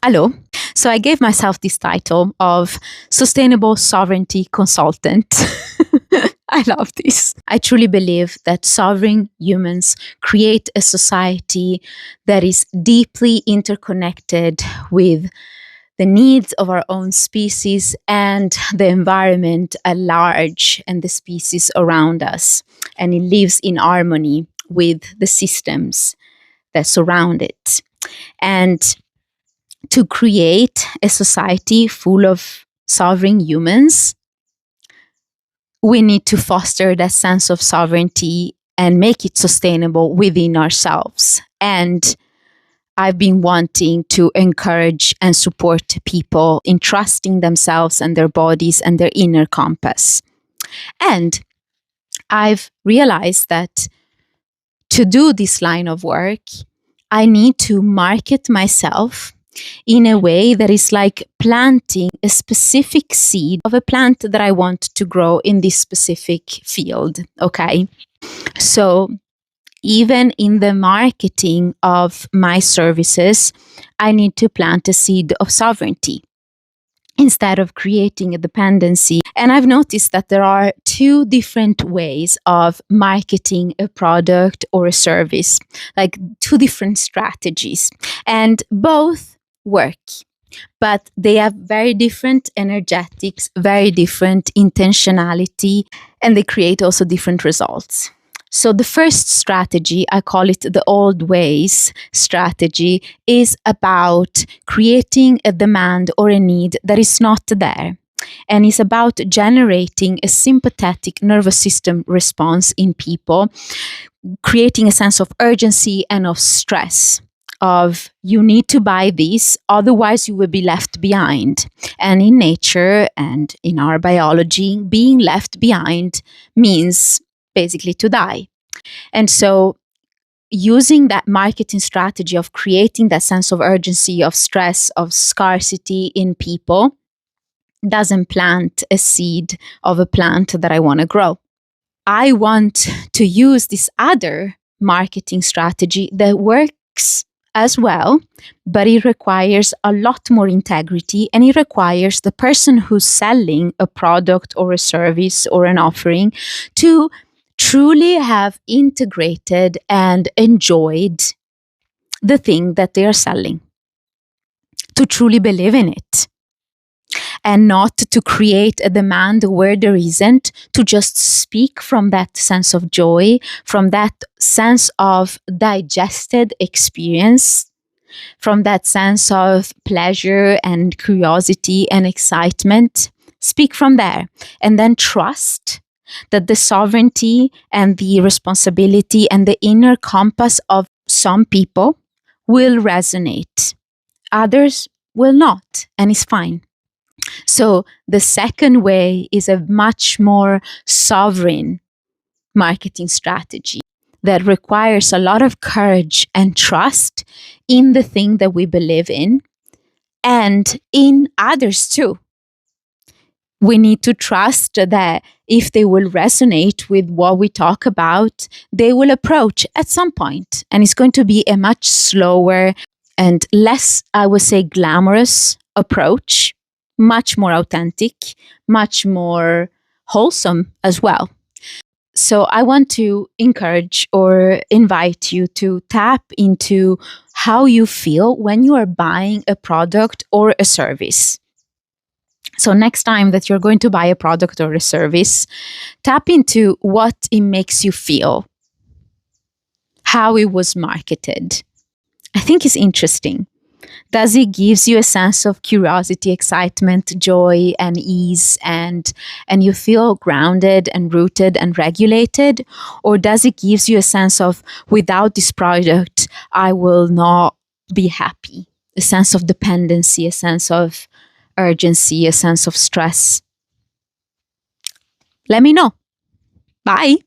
Hello. So I gave myself this title of Sustainable Sovereignty Consultant. I love this. I truly believe that sovereign humans create a society that is deeply interconnected with the needs of our own species and the environment at large and the species around us. And it lives in harmony with the systems that surround it. And to create a society full of sovereign humans, we need to foster that sense of sovereignty and make it sustainable within ourselves. And I've been wanting to encourage and support people in trusting themselves and their bodies and their inner compass. And I've realized that to do this line of work, I need to market myself in a way that is like planting a specific seed of a plant that I want to grow in this specific field. Okay. So even in the marketing of my services, I need to plant a seed of sovereignty instead of creating a dependency. And I've noticed that there are two different ways of marketing a product or a service, like two different strategies, and both work, but they have very different energetics, very different intentionality, and they create also different results. So the first strategy, I call it the old ways strategy, is about creating a demand or a need that is not there. And it's about generating a sympathetic nervous system response in people, creating a sense of urgency and of stress. Of you need to buy this, otherwise you will be left behind. And in nature and in our biology, being left behind means basically to die. And so using that marketing strategy of creating that sense of urgency, of stress, of scarcity in people doesn't plant a seed of a plant that I want to grow. I want to use this other marketing strategy that works as well, but it requires a lot more integrity, and it requires the person who's selling a product or a service or an offering to truly have integrated and enjoyed the thing that they are selling, to truly believe in it, and not to create a demand where there isn't, to just speak from that sense of joy, from that sense of digested experience, from that sense of pleasure and curiosity and excitement. Speak from there, and then trust that the sovereignty and the responsibility and the inner compass of some people will resonate. Others will not, and it's fine. So the second way is a much more sovereign marketing strategy that requires a lot of courage and trust in the thing that we believe in and in others too. We need to trust that if they will resonate with what we talk about, they will approach at some point. And it's going to be a much slower and less, I would say, glamorous approach, much more authentic, much more wholesome as well. So I want to encourage or invite you to tap into how you feel when you are buying a product or a service. So next time that you're going to buy a product or a service, tap into what it makes you feel, how it was marketed. I think it's interesting. Does it gives you a sense of curiosity, excitement, joy, and ease, and you feel grounded and rooted and regulated? Or does it gives you a sense of, without this product, I will not be happy? A sense of dependency, a sense of urgency, a sense of stress? Let me know. Bye.